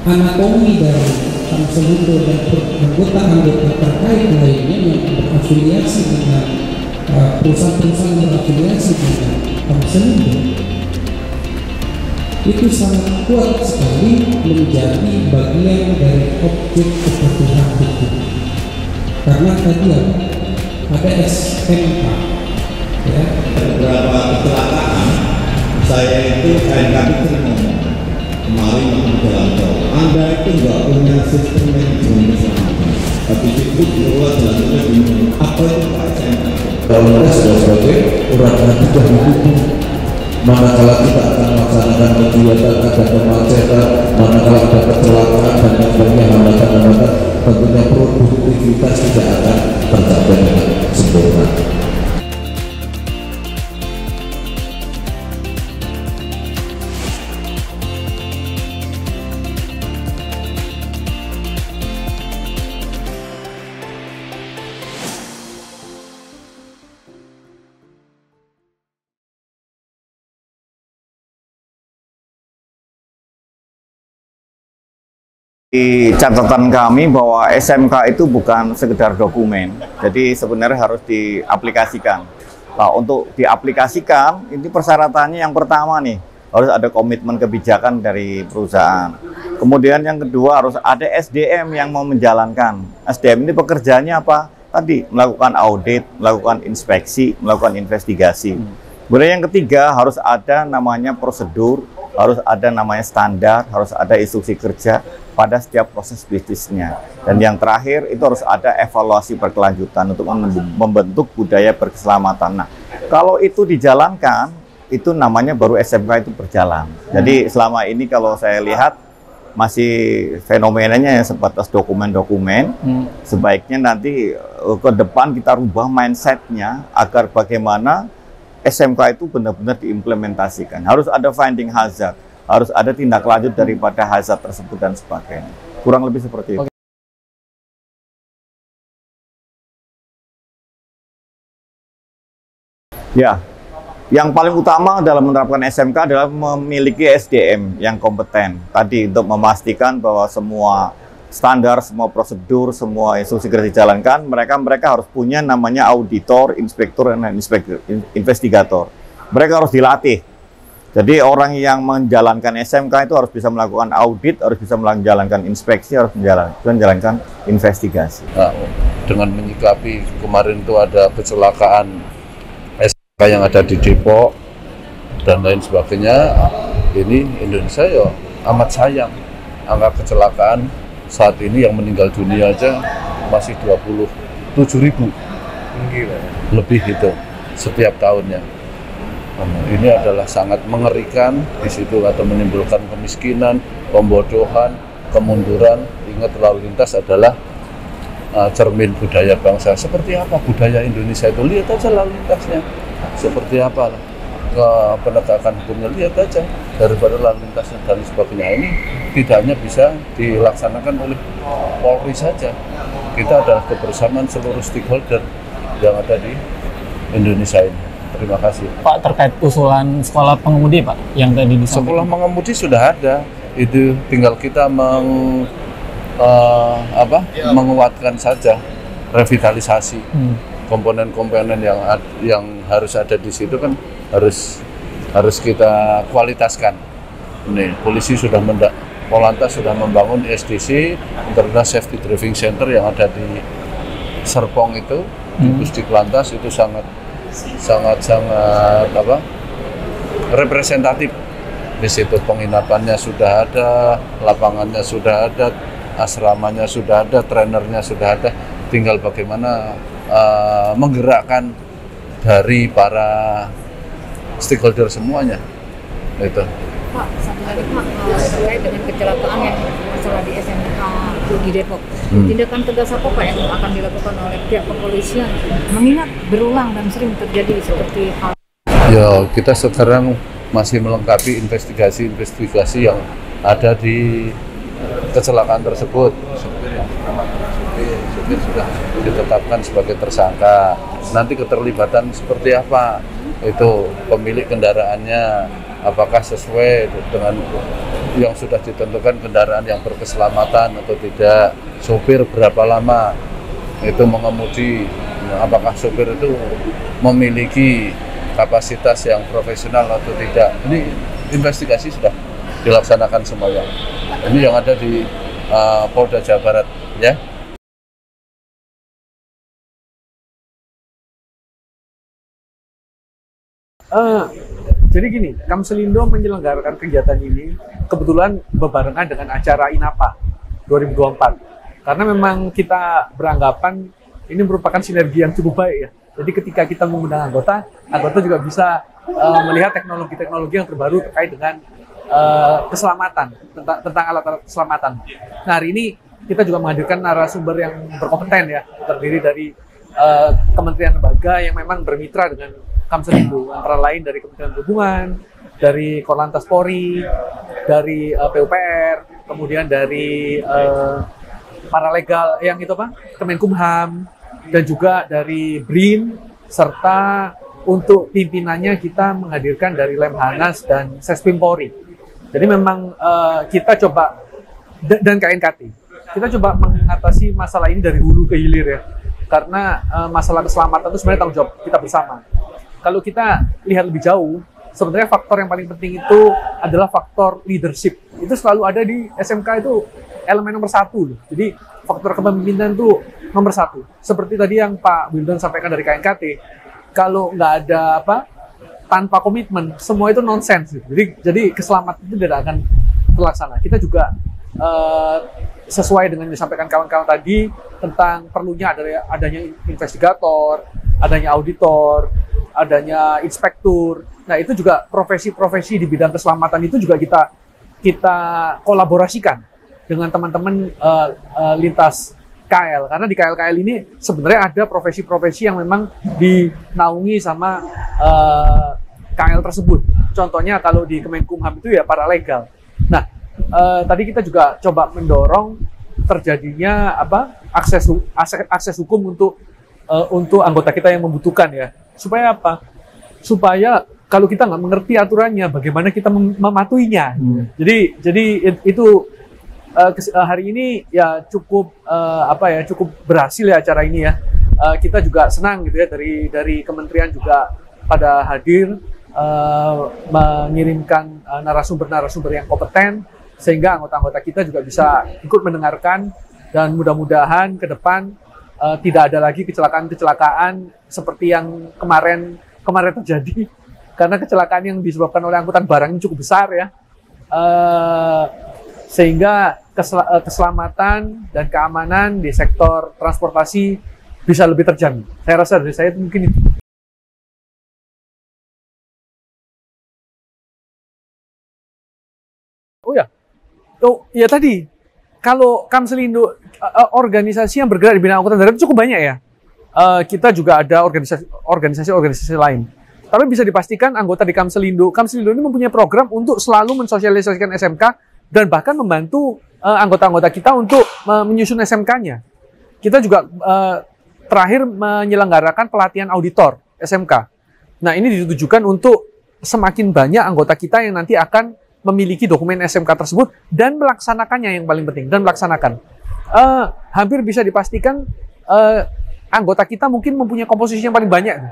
anatomi dari Tamselindo dan anggota-anggota terkait lainnya yang berafiliasi dengan perusahaan-perusahaan yang berafiliasi dengan Tamselindo itu sangat kuat sekali menjadi bagian dari objek kebutuhan hukum. Karena tadi ada SMK, ya. Beberapa kecelakaan saya itu KNKP sering ngomong kemarin waktu jalan tol, Anda itu nggak punya sistem manajemen keselamatan, tapi itu keluar jalan tol bingung apa itu Pak SMK. Kalau mereka sudah sebagai orang sudah hukum, manakala kita akan melaksanakan kegiatan ada kemacetan, manakala ada kecelakaan dan sebagainya hambatan-hambatan, tentunya produktivitas tidak akan tercapai dengan sempurna. Di catatan kami bahwa SMK itu bukan sekedar dokumen, jadi sebenarnya harus diaplikasikan. Nah, untuk diaplikasikan, ini persyaratannya yang pertama nih, harus ada komitmen kebijakan dari perusahaan. Kemudian yang kedua harus ada SDM yang mau menjalankan. SDM ini pekerjaannya apa? Tadi melakukan audit, melakukan inspeksi, melakukan investigasi. Kemudian yang ketiga harus ada namanya prosedur, harus ada namanya standar, harus ada instruksi kerja pada setiap proses bisnisnya. Dan yang terakhir itu harus ada evaluasi berkelanjutan untuk membentuk budaya berkeselamatan. Nah, kalau itu dijalankan, itu namanya baru SMK itu berjalan. Jadi selama ini kalau saya lihat masih fenomenanya yang sebatas dokumen-dokumen. Sebaiknya nanti ke depan kita rubah mindsetnya agar bagaimana SMK itu benar-benar diimplementasikan. Harus ada finding hazard, harus ada tindak lanjut daripada hazard tersebut dan sebagainya. Kurang lebih seperti itu. Ya, yang paling utama dalam menerapkan SMK adalah memiliki SDM yang kompeten. Tadi untuk memastikan bahwa semua standar, semua prosedur, semua instruksi kerja dijalankan, mereka harus punya namanya auditor, inspektur, dan investigator. Mereka harus dilatih. Jadi orang yang menjalankan SMK itu harus bisa melakukan audit, harus bisa menjalankan inspeksi, harus menjalankan investigasi. Nah, dengan menyikapi kemarin itu ada kecelakaan SMK yang ada di Depok dan lain sebagainya, ini Indonesia ya amat sayang. Angka kecelakaan saat ini yang meninggal dunia aja masih 27.000 lebih itu setiap tahunnya. Ini adalah sangat mengerikan di situ, atau menimbulkan kemiskinan, pembodohan, kemunduran. Ingat, lalu lintas adalah cermin budaya bangsa. Seperti apa budaya Indonesia itu? Lihat aja lalu lintasnya seperti apa, penegakan hukumnya, lihat aja. Daripada lalu lintasnya dan sebagainya, ini tidak hanya bisa dilaksanakan oleh Polri saja. Kita adalah kebersamaan seluruh stakeholder yang ada di Indonesia ini. Terima kasih. Pak, terkait usulan sekolah pengemudi, Pak, yang tadi disampaikan. Sekolah pengemudi sudah ada, itu tinggal kita menguatkan saja, revitalisasi. Komponen-komponen yang harus ada di situ kan harus kita kualitaskan. Nih, polisi sudah Polantas sudah membangun SDC, Internal Safety Driving Center, yang ada di Serpong itu, di Pusdiklantas, itu sangat representatif. Di situ penginapannya sudah ada, lapangannya sudah ada, asramanya sudah ada, trainernya sudah ada. Tinggal bagaimana menggerakkan dari para stakeholder semuanya. Itu. Pak, satu lagi Pak, terkait dengan kecelakaan yang masalah di SMK di Depok. Tindakan tegas apa Pak yang akan dilakukan oleh pihak kepolisian, mengingat berulang dan sering terjadi seperti hal? Ya, kita sekarang masih melengkapi investigasi yang ada di kecelakaan tersebut. Supir sudah ditetapkan sebagai tersangka. Nanti keterlibatan seperti apa? Itu pemilik kendaraannya, apakah sesuai dengan yang sudah ditentukan kendaraan yang berkeselamatan atau tidak, sopir berapa lama itu mengemudi, apakah sopir itu memiliki kapasitas yang profesional atau tidak. Ini investigasi sudah dilaksanakan semuanya. Ini yang ada di Polda Jawa Barat, ya. Jadi gini, Kamselindo menyelenggarakan kegiatan ini kebetulan berbarengan dengan acara INAPA 2024. Karena memang kita beranggapan ini merupakan sinergi yang cukup baik ya. Jadi ketika kita mengundang anggota juga bisa melihat teknologi-teknologi yang terbaru terkait dengan keselamatan, tentang alat-alat keselamatan. Nah, hari ini kita juga menghadirkan narasumber yang berkompeten ya, terdiri dari kementerian lembaga yang memang bermitra dengan Kamselindo, antara lain dari Kementerian Perhubungan, dari Korlantas Polri, dari PUPR, kemudian dari paralegal yang itu apa, Kemenkumham, dan juga dari BRIN, serta untuk pimpinannya kita menghadirkan dari Lemhanas dan Sespim Polri. Jadi memang kita coba, dan KNKT, kita coba mengatasi masalah ini dari hulu ke hilir ya, karena masalah keselamatan itu sebenarnya tanggung jawab kita bersama. Kalau kita lihat lebih jauh, sebenarnya faktor yang paling penting itu adalah faktor leadership. Itu selalu ada di SMK, itu elemen nomor 1 loh. Jadi faktor kepemimpinan itu nomor 1. Seperti tadi yang Pak Wildan sampaikan dari KNKT, kalau nggak ada tanpa komitmen, semua itu nonsens. Gitu. Jadi keselamatan itu tidak akan terlaksana. Kita juga sesuai dengan yang disampaikan kawan-kawan tadi tentang perlunya adanya investigator, adanya auditor, adanya inspektur. Nah, itu juga profesi-profesi di bidang keselamatan itu juga kita kolaborasikan dengan teman-teman lintas KL, karena di KL ini sebenarnya ada profesi-profesi yang memang dinaungi sama KL tersebut. Contohnya kalau di Kemenkumham itu ya paralegal. Nah, tadi kita juga coba mendorong terjadinya akses hukum untuk anggota kita yang membutuhkan ya. Supaya apa? Supaya kalau kita nggak mengerti aturannya, bagaimana kita mematuhinya. Jadi itu hari ini ya cukup cukup berhasil ya acara ini ya. Kita juga senang gitu ya, dari kementerian juga pada hadir mengirimkan narasumber-narasumber yang kompeten, sehingga anggota-anggota kita juga bisa ikut mendengarkan, dan mudah-mudahan ke depan tidak ada lagi kecelakaan-kecelakaan seperti yang kemarin terjadi, karena kecelakaan yang disebabkan oleh angkutan barang ini cukup besar ya, sehingga keselamatan dan keamanan di sektor transportasi bisa lebih terjamin. Saya rasa dari saya itu mungkin itu. Ya tadi, kalau Kamselindo organisasi yang bergerak di bidang angkutan darat cukup banyak ya. Kita juga ada organisasi lain. Tapi bisa dipastikan anggota di Kamselindo ini mempunyai program untuk selalu mensosialisasikan SMK dan bahkan membantu anggota-anggota kita untuk menyusun SMK-nya. Kita juga terakhir menyelenggarakan pelatihan auditor SMK. Nah, ini ditujukan untuk semakin banyak anggota kita yang nanti akan memiliki dokumen SMK tersebut dan melaksanakannya, yang paling penting, dan melaksanakan. Hampir bisa dipastikan anggota kita mungkin mempunyai komposisi yang paling banyak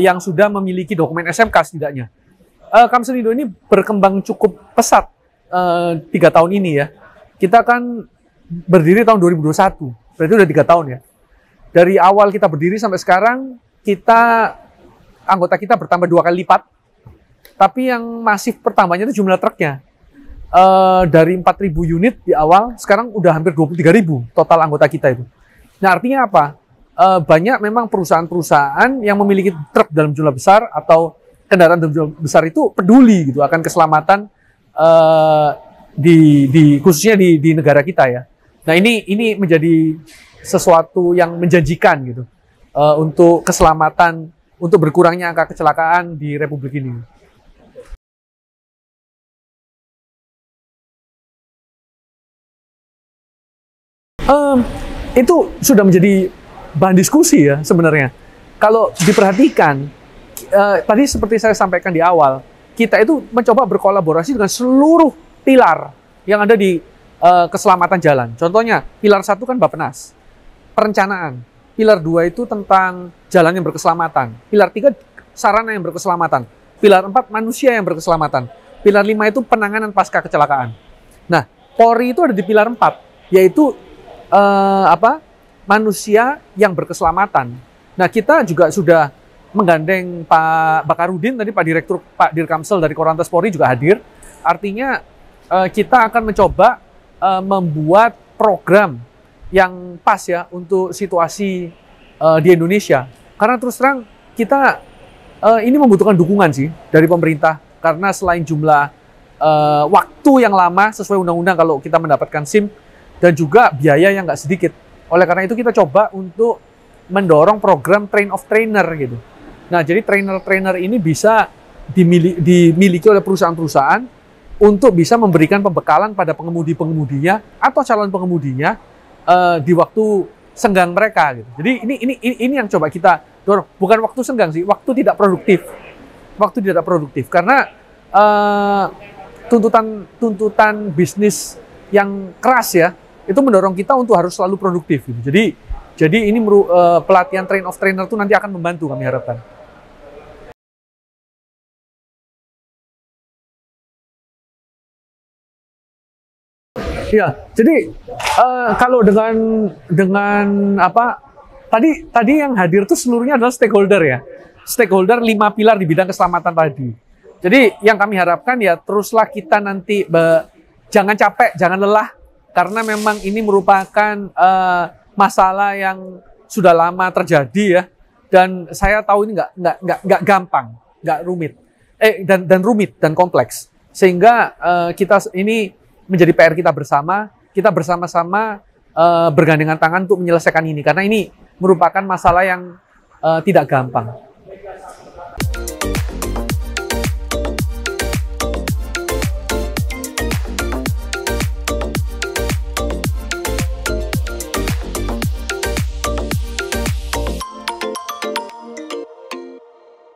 yang sudah memiliki dokumen SMK setidaknya. Kamselindo ini berkembang cukup pesat 3 tahun ini ya. Kita kan berdiri tahun 2021, berarti udah 3 tahun ya. Dari awal kita berdiri sampai sekarang, anggota kita bertambah 2 kali lipat. Tapi yang masif pertamanya itu jumlah truknya. Dari 4.000 unit di awal, sekarang udah hampir 23.000 total anggota kita itu. Nah, artinya apa? Banyak memang perusahaan-perusahaan yang memiliki truk dalam jumlah besar atau kendaraan dalam jumlah besar itu peduli gitu akan keselamatan khususnya di negara kita ya. Nah, ini menjadi sesuatu yang menjanjikan gitu untuk keselamatan, untuk berkurangnya angka kecelakaan di Republik ini. Itu sudah menjadi bahan diskusi ya sebenarnya. Kalau diperhatikan, tadi seperti saya sampaikan di awal, kita itu mencoba berkolaborasi dengan seluruh pilar yang ada di keselamatan jalan. Contohnya, pilar 1 kan Bappenas, perencanaan. Pilar 2 itu tentang jalan yang berkeselamatan. Pilar 3 sarana yang berkeselamatan. Pilar 4 manusia yang berkeselamatan. Pilar 5 itu penanganan pasca kecelakaan. Nah, Polri itu ada di pilar 4, yaitu manusia yang berkeselamatan. Nah, kita juga sudah menggandeng Pak Bakarudin tadi, Pak Dirkamsel dari Korlantas Polri juga hadir. Artinya kita akan mencoba membuat program yang pas ya untuk situasi di Indonesia. Karena terus terang kita ini membutuhkan dukungan sih dari pemerintah, karena selain jumlah waktu yang lama sesuai undang-undang kalau kita mendapatkan SIM, dan juga biaya yang nggak sedikit. Oleh karena itu kita coba untuk mendorong program train of trainer gitu. Nah, jadi trainer-trainer ini bisa dimiliki oleh perusahaan-perusahaan untuk bisa memberikan pembekalan pada pengemudi-pengemudinya atau calon pengemudinya di waktu senggang mereka gitu. Jadi ini yang coba kita dorong. Bukan waktu senggang sih, waktu tidak produktif. Waktu tidak produktif karena tuntutan bisnis yang keras ya, itu mendorong kita untuk harus selalu produktif gitu. Jadi ini pelatihan train of trainer itu nanti akan membantu, kami harapkan. Ya, jadi kalau dengan apa tadi yang hadir itu seluruhnya adalah stakeholder ya. Stakeholder 5 pilar di bidang keselamatan tadi. Jadi yang kami harapkan ya teruslah kita nanti jangan capek, jangan lelah, karena memang ini merupakan masalah yang sudah lama terjadi ya, dan saya tahu ini nggak gampang, nggak rumit, dan rumit dan kompleks, sehingga kita ini menjadi PR kita bersama. Kita bersama-sama bergandengan tangan untuk menyelesaikan ini, karena ini merupakan masalah yang tidak gampang.